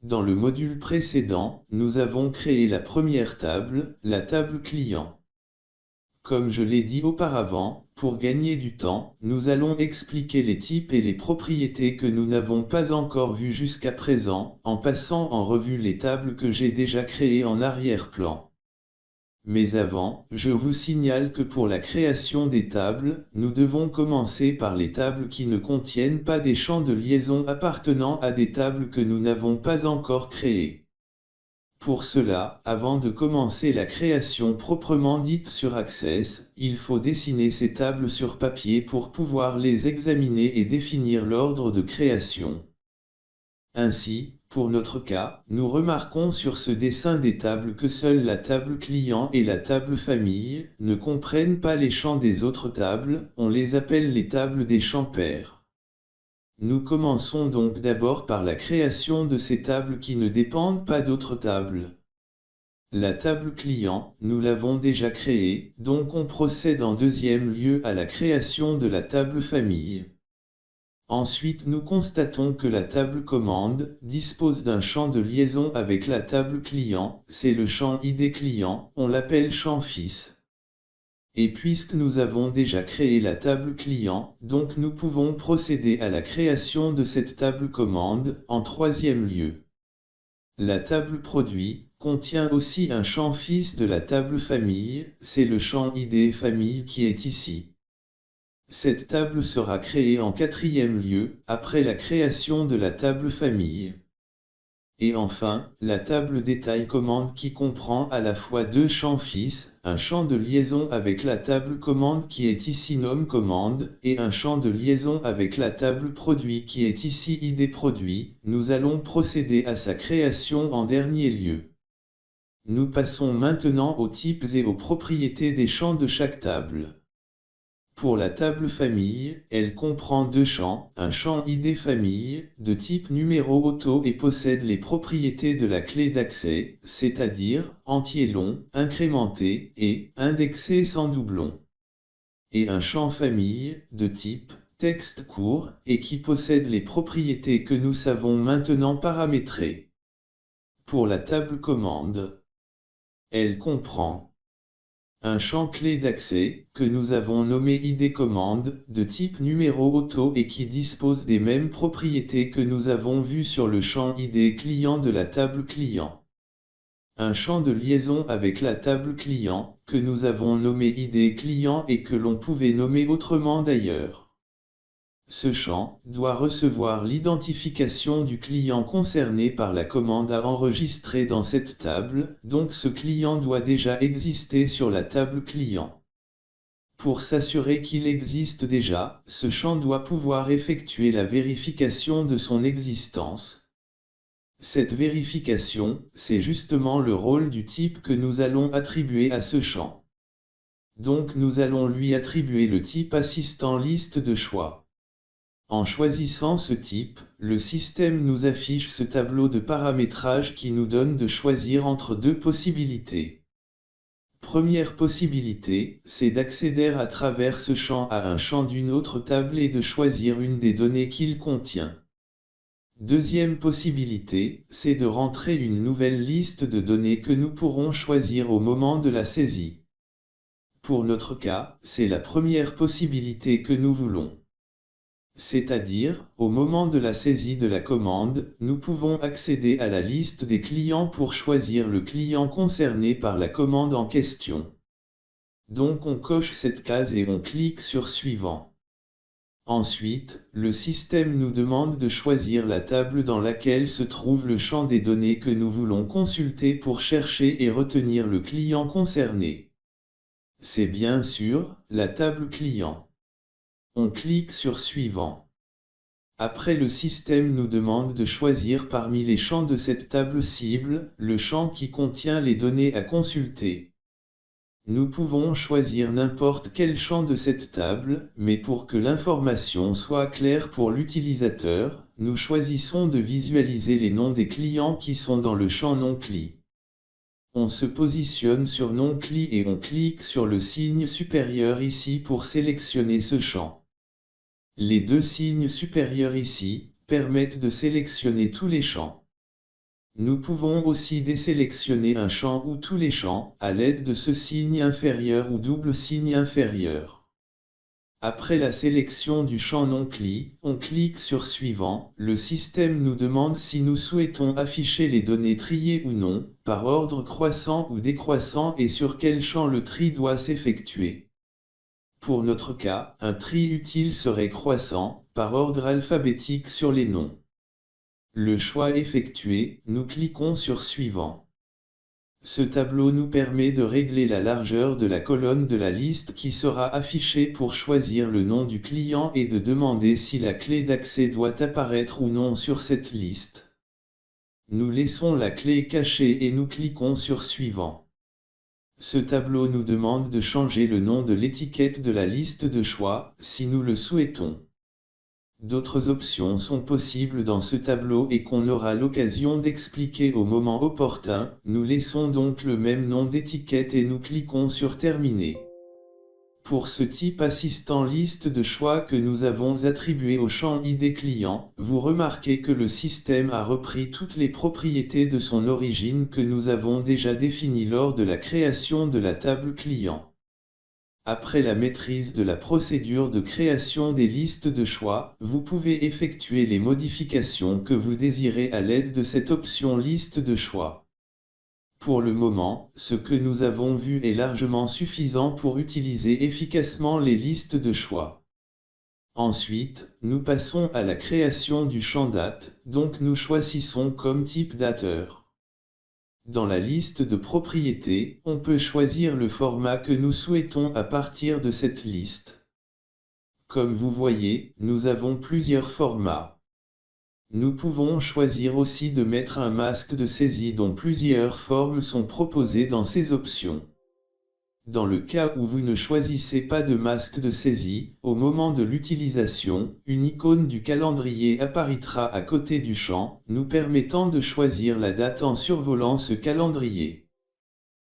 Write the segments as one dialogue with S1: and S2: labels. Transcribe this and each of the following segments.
S1: dans le module précédent, nous avons créé la première table, la table client. Comme je l'ai dit auparavant, pour gagner du temps, nous allons expliquer les types et les propriétés que nous n'avons pas encore vues jusqu'à présent, en passant en revue les tables que j'ai déjà créées en arrière-plan. Mais avant, je vous signale que pour la création des tables, nous devons commencer par les tables qui ne contiennent pas des champs de liaison appartenant à des tables que nous n'avons pas encore créées. Pour cela, avant de commencer la création proprement dite sur Access, il faut dessiner ces tables sur papier pour pouvoir les examiner et définir l'ordre de création. Ainsi, pour notre cas, nous remarquons sur ce dessin des tables que seule la table client et la table famille ne comprennent pas les champs des autres tables, on les appelle les tables des champs pairs. Nous commençons donc d'abord par la création de ces tables qui ne dépendent pas d'autres tables. La table client, nous l'avons déjà créée, donc on procède en deuxième lieu à la création de la table famille. Ensuite nous constatons que la table commande dispose d'un champ de liaison avec la table client, c'est le champ ID client, on l'appelle champ fils. Et puisque nous avons déjà créé la table client, donc nous pouvons procéder à la création de cette table commande, en troisième lieu. La table produit contient aussi un champ fils de la table famille, c'est le champ ID famille qui est ici. Cette table sera créée en quatrième lieu, après la création de la table famille. Et enfin, la table détail commande qui comprend à la fois deux champs fils, un champ de liaison avec la table commande qui est ici nom commande, et un champ de liaison avec la table produit qui est ici ID produit, nous allons procéder à sa création en dernier lieu. Nous passons maintenant aux types et aux propriétés des champs de chaque table. Pour la table famille, elle comprend deux champs, un champ ID famille, de type numéro auto et possède les propriétés de la clé d'accès, c'est-à-dire entier long, incrémenté et indexé sans doublon. Et un champ famille, de type texte court, et qui possède les propriétés que nous savons maintenant paramétrer. Pour la table commande, elle comprend un champ clé d'accès, que nous avons nommé ID commande, de type numéro auto et qui dispose des mêmes propriétés que nous avons vues sur le champ ID client de la table client. Un champ de liaison avec la table client, que nous avons nommé ID client et que l'on pouvait nommer autrement d'ailleurs. Ce champ doit recevoir l'identification du client concerné par la commande à enregistrer dans cette table, donc ce client doit déjà exister sur la table client. Pour s'assurer qu'il existe déjà, ce champ doit pouvoir effectuer la vérification de son existence. Cette vérification, c'est justement le rôle du type que nous allons attribuer à ce champ. Donc nous allons lui attribuer le type assistant liste de choix. En choisissant ce type, le système nous affiche ce tableau de paramétrage qui nous donne de choisir entre deux possibilités. Première possibilité, c'est d'accéder à travers ce champ à un champ d'une autre table et de choisir une des données qu'il contient. Deuxième possibilité, c'est de rentrer une nouvelle liste de données que nous pourrons choisir au moment de la saisie. Pour notre cas, c'est la première possibilité que nous voulons. C'est-à-dire, au moment de la saisie de la commande, nous pouvons accéder à la liste des clients pour choisir le client concerné par la commande en question. Donc on coche cette case et on clique sur Suivant. Ensuite, le système nous demande de choisir la table dans laquelle se trouve le champ des données que nous voulons consulter pour chercher et retenir le client concerné. C'est bien sûr, la table client. On clique sur Suivant. Après le système nous demande de choisir parmi les champs de cette table cible, le champ qui contient les données à consulter. Nous pouvons choisir n'importe quel champ de cette table, mais pour que l'information soit claire pour l'utilisateur, nous choisissons de visualiser les noms des clients qui sont dans le champ non-cli. On se positionne sur non-cli et on clique sur le signe supérieur ici pour sélectionner ce champ. Les deux signes supérieurs ici permettent de sélectionner tous les champs. Nous pouvons aussi désélectionner un champ ou tous les champs, à l'aide de ce signe inférieur ou double signe inférieur. Après la sélection du champ non-cli, on clique sur Suivant. Le système nous demande si nous souhaitons afficher les données triées ou non, par ordre croissant ou décroissant et sur quel champ le tri doit s'effectuer. Pour notre cas, un tri utile serait croissant, par ordre alphabétique sur les noms. Le choix effectué, nous cliquons sur Suivant. Ce tableau nous permet de régler la largeur de la colonne de la liste qui sera affichée pour choisir le nom du client et de demander si la clé d'accès doit apparaître ou non sur cette liste. Nous laissons la clé cachée et nous cliquons sur Suivant. Ce tableau nous demande de changer le nom de l'étiquette de la liste de choix, si nous le souhaitons. D'autres options sont possibles dans ce tableau et qu'on aura l'occasion d'expliquer au moment opportun. Nous laissons donc le même nom d'étiquette et nous cliquons sur Terminer. Pour ce type assistant liste de choix que nous avons attribué au champ ID client, vous remarquez que le système a repris toutes les propriétés de son origine que nous avons déjà définies lors de la création de la table client. Après la maîtrise de la procédure de création des listes de choix, vous pouvez effectuer les modifications que vous désirez à l'aide de cette option liste de choix. Pour le moment, ce que nous avons vu est largement suffisant pour utiliser efficacement les listes de choix. Ensuite, nous passons à la création du champ date, donc nous choisissons comme type dateur. Dans la liste de propriétés, on peut choisir le format que nous souhaitons à partir de cette liste. Comme vous voyez, nous avons plusieurs formats. Nous pouvons choisir aussi de mettre un masque de saisie dont plusieurs formes sont proposées dans ces options. Dans le cas où vous ne choisissez pas de masque de saisie, au moment de l'utilisation, une icône du calendrier apparaîtra à côté du champ, nous permettant de choisir la date en survolant ce calendrier.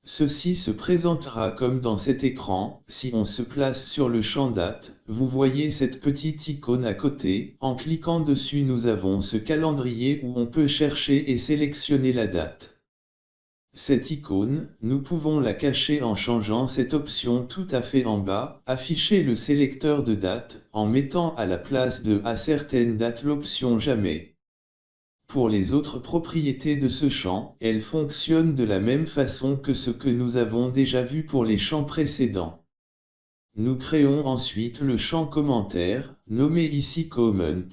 S1: Ceci se présentera comme dans cet écran. Si on se place sur le champ date, vous voyez cette petite icône à côté. En cliquant dessus, nous avons ce calendrier où on peut chercher et sélectionner la date. Cette icône, nous pouvons la cacher en changeant cette option tout à fait en bas, afficher le sélecteur de date, en mettant à la place de à certaines dates l'option jamais. Pour les autres propriétés de ce champ, elles fonctionnent de la même façon que ce que nous avons déjà vu pour les champs précédents. Nous créons ensuite le champ commentaire, nommé ici Comment.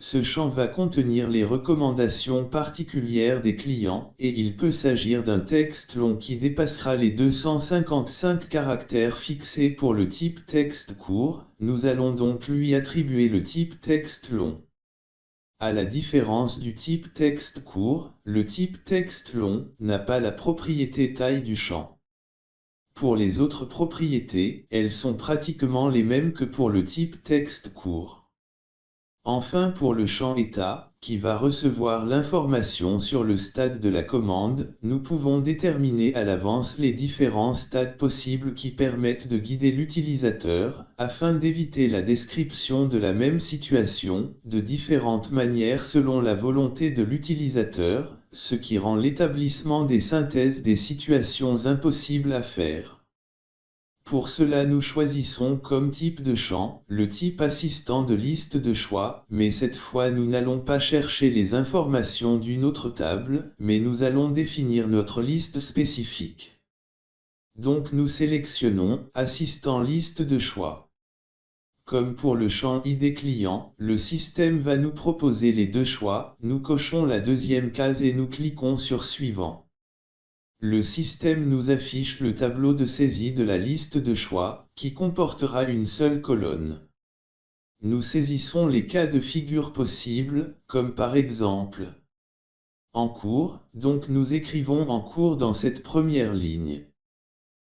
S1: Ce champ va contenir les recommandations particulières des clients, et il peut s'agir d'un texte long qui dépassera les 255 caractères fixés pour le type texte court. Nous allons donc lui attribuer le type texte long. À la différence du type texte court, le type texte long n'a pas la propriété taille du champ. Pour les autres propriétés, elles sont pratiquement les mêmes que pour le type texte court. Enfin, pour le champ état, qui va recevoir l'information sur le stade de la commande, nous pouvons déterminer à l'avance les différents stades possibles qui permettent de guider l'utilisateur, afin d'éviter la description de la même situation, de différentes manières selon la volonté de l'utilisateur, ce qui rend l'établissement des synthèses des situations impossibles à faire. Pour cela, nous choisissons comme type de champ, le type assistant de liste de choix, mais cette fois nous n'allons pas chercher les informations d'une autre table, mais nous allons définir notre liste spécifique. Donc nous sélectionnons assistant liste de choix. Comme pour le champ ID client, le système va nous proposer les deux choix, nous cochons la deuxième case et nous cliquons sur Suivant. Le système nous affiche le tableau de saisie de la liste de choix, qui comportera une seule colonne. Nous saisissons les cas de figure possibles, comme par exemple en cours, donc nous écrivons en cours dans cette première ligne.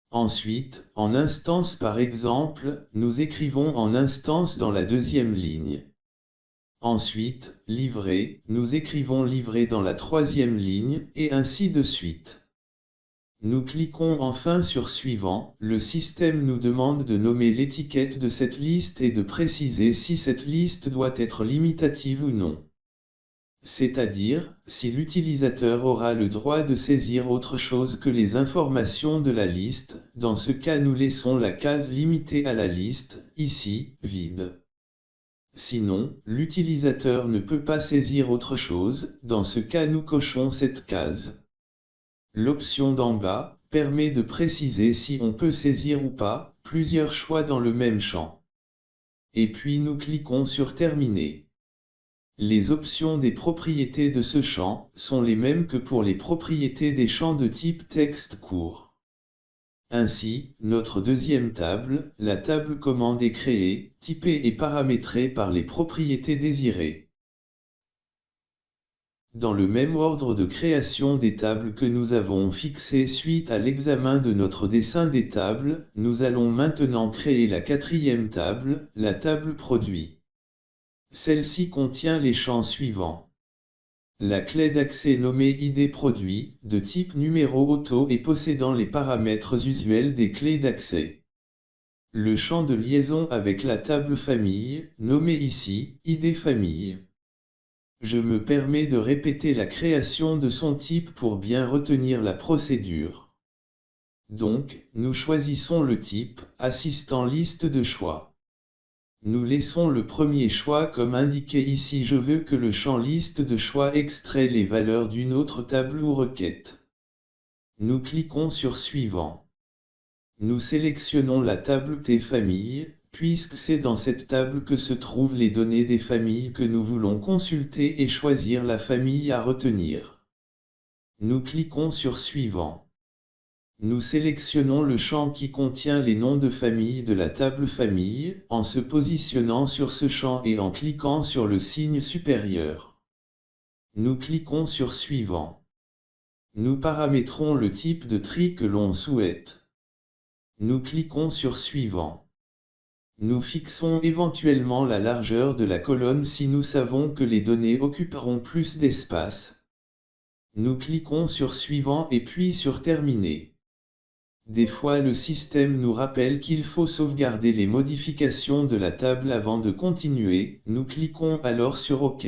S1: Ensuite, en instance par exemple, nous écrivons en instance dans la deuxième ligne. Ensuite, livré, nous écrivons livré dans la troisième ligne, et ainsi de suite. Nous cliquons enfin sur Suivant. Le système nous demande de nommer l'étiquette de cette liste et de préciser si cette liste doit être limitative ou non. C'est-à-dire, si l'utilisateur aura le droit de saisir autre chose que les informations de la liste, dans ce cas nous laissons la case limitée à la liste, ici, vide. Sinon, l'utilisateur ne peut pas saisir autre chose, dans ce cas nous cochons cette case. L'option d'en bas permet de préciser si on peut saisir ou pas plusieurs choix dans le même champ. Et puis nous cliquons sur Terminer. Les options des propriétés de ce champ sont les mêmes que pour les propriétés des champs de type texte court. Ainsi, notre deuxième table, la table commande est créée, typée et paramétrée par les propriétés désirées. Dans le même ordre de création des tables que nous avons fixé suite à l'examen de notre dessin des tables, nous allons maintenant créer la quatrième table, la table produit. Celle-ci contient les champs suivants. La clé d'accès nommée ID produit, de type numéro auto et possédant les paramètres usuels des clés d'accès. Le champ de liaison avec la table famille, nommé ici, ID famille. Je me permets de répéter la création de son type pour bien retenir la procédure. Donc, nous choisissons le type, assistant liste de choix. Nous laissons le premier choix comme indiqué ici. Je veux que le champ liste de choix extrait les valeurs d'une autre table ou requête. Nous cliquons sur Suivant. Nous sélectionnons la table T famille, puisque c'est dans cette table que se trouvent les données des familles que nous voulons consulter et choisir la famille à retenir. Nous cliquons sur Suivant. Nous sélectionnons le champ qui contient les noms de famille de la table famille, en se positionnant sur ce champ et en cliquant sur le signe supérieur. Nous cliquons sur Suivant. Nous paramétrons le type de tri que l'on souhaite. Nous cliquons sur Suivant. Nous fixons éventuellement la largeur de la colonne si nous savons que les données occuperont plus d'espace. Nous cliquons sur Suivant et puis sur Terminer. Des fois le système nous rappelle qu'il faut sauvegarder les modifications de la table avant de continuer, nous cliquons alors sur OK.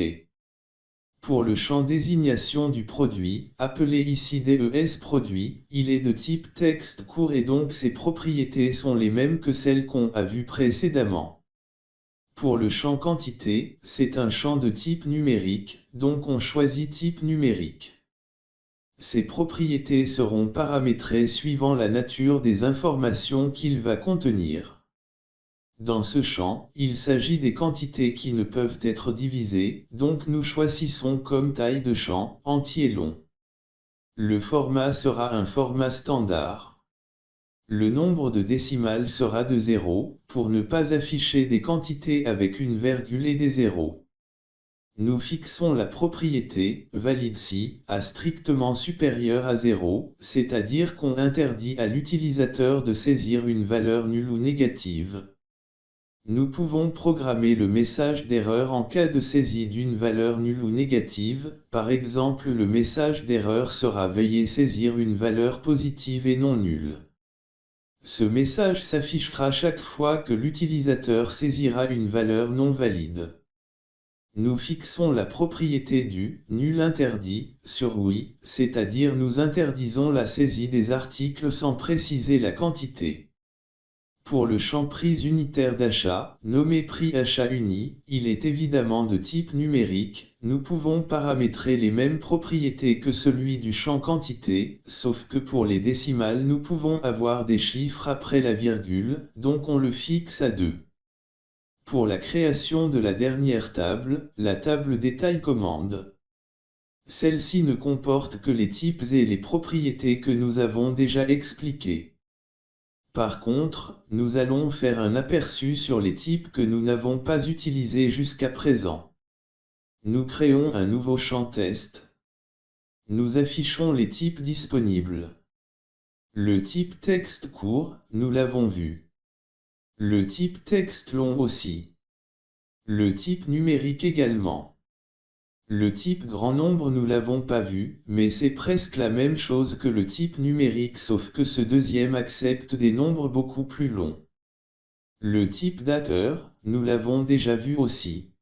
S1: Pour le champ désignation du produit, appelé ici DES produit, il est de type texte court et donc ses propriétés sont les mêmes que celles qu'on a vues précédemment. Pour le champ quantité, c'est un champ de type numérique, donc on choisit type numérique. Ces propriétés seront paramétrées suivant la nature des informations qu'il va contenir. Dans ce champ, il s'agit des quantités qui ne peuvent être divisées, donc nous choisissons comme taille de champ, entier long. Le format sera un format standard. Le nombre de décimales sera de 0, pour ne pas afficher des quantités avec une virgule et des zéros. Nous fixons la propriété valide si à strictement supérieur à 0, c'est-à-dire qu'on interdit à l'utilisateur de saisir une valeur nulle ou négative. Nous pouvons programmer le message d'erreur en cas de saisie d'une valeur nulle ou négative, par exemple le message d'erreur sera veuillez saisir une valeur positive et non nulle. Ce message s'affichera chaque fois que l'utilisateur saisira une valeur non valide. Nous fixons la propriété du nul interdit sur oui, c'est-à-dire nous interdisons la saisie des articles sans préciser la quantité. Pour le champ prix unitaire d'achat, nommé prix achat uni, il est évidemment de type numérique, nous pouvons paramétrer les mêmes propriétés que celui du champ quantité, sauf que pour les décimales nous pouvons avoir des chiffres après la virgule, donc on le fixe à 2. Pour la création de la dernière table, la table détail commande. Celle-ci ne comporte que les types et les propriétés que nous avons déjà expliquées. Par contre, nous allons faire un aperçu sur les types que nous n'avons pas utilisés jusqu'à présent. Nous créons un nouveau champ test. Nous affichons les types disponibles. Le type texte court, nous l'avons vu. Le type texte long aussi. Le type numérique également. Le type grand nombre nous l'avons pas vu, mais c'est presque la même chose que le type numérique sauf que ce deuxième accepte des nombres beaucoup plus longs. Le type dateur, nous l'avons déjà vu aussi.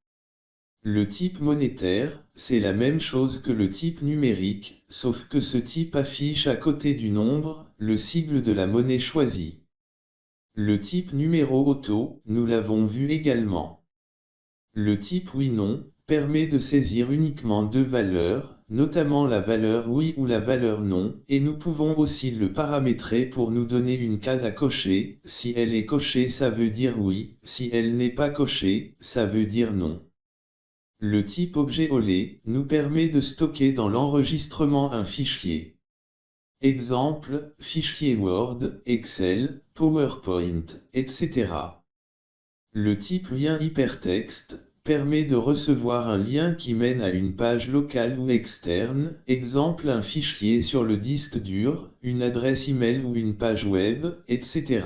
S1: Le type monétaire, c'est la même chose que le type numérique, sauf que ce type affiche à côté du nombre, le sigle de la monnaie choisie. Le type numéro auto, nous l'avons vu également. Le type oui-non permet de saisir uniquement deux valeurs, notamment la valeur oui ou la valeur non, et nous pouvons aussi le paramétrer pour nous donner une case à cocher. Si elle est cochée, ça veut dire oui, si elle n'est pas cochée, ça veut dire non. Le type objet OLE nous permet de stocker dans l'enregistrement un fichier. Exemple, fichier Word, Excel, PowerPoint, etc. Le type lien hypertexte permet de recevoir un lien qui mène à une page locale ou externe, exemple un fichier sur le disque dur, une adresse email ou une page web, etc.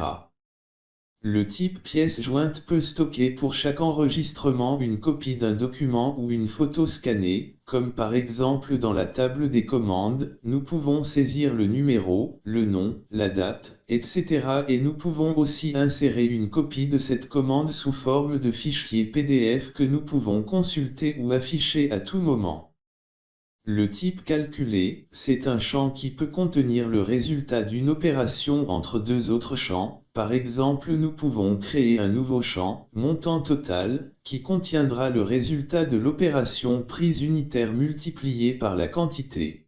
S1: Le type pièce jointe peut stocker pour chaque enregistrement une copie d'un document ou une photo scannée, comme par exemple dans la table des commandes, nous pouvons saisir le numéro, le nom, la date, etc. Et nous pouvons aussi insérer une copie de cette commande sous forme de fichier PDF que nous pouvons consulter ou afficher à tout moment. Le type calculé, c'est un champ qui peut contenir le résultat d'une opération entre deux autres champs. Par exemple, nous pouvons créer un nouveau champ, montant total, qui contiendra le résultat de l'opération prise unitaire multiplié par la quantité.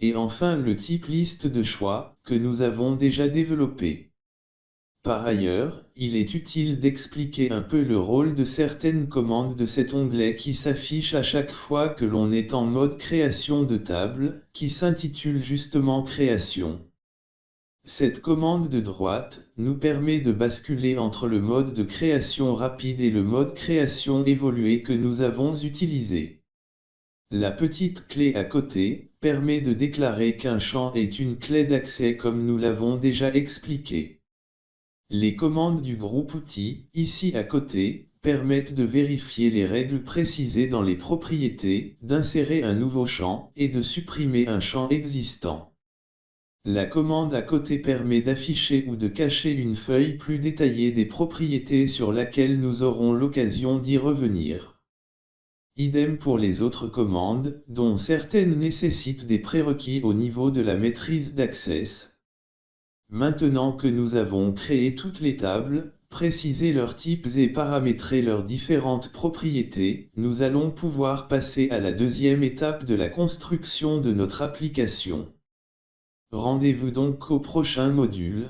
S1: Et enfin le type liste de choix, que nous avons déjà développé. Par ailleurs, il est utile d'expliquer un peu le rôle de certaines commandes de cet onglet qui s'affiche à chaque fois que l'on est en mode création de table, qui s'intitule justement création. Cette commande de droite nous permet de basculer entre le mode de création rapide et le mode création évolué que nous avons utilisé. La petite clé à côté permet de déclarer qu'un champ est une clé d'accès comme nous l'avons déjà expliqué. Les commandes du groupe outils, ici à côté, permettent de vérifier les règles précisées dans les propriétés, d'insérer un nouveau champ et de supprimer un champ existant. La commande à côté permet d'afficher ou de cacher une feuille plus détaillée des propriétés sur laquelle nous aurons l'occasion d'y revenir. Idem pour les autres commandes, dont certaines nécessitent des prérequis au niveau de la maîtrise d'Access. Maintenant que nous avons créé toutes les tables, précisé leurs types et paramétré leurs différentes propriétés, nous allons pouvoir passer à la deuxième étape de la construction de notre application. Rendez-vous donc au prochain module.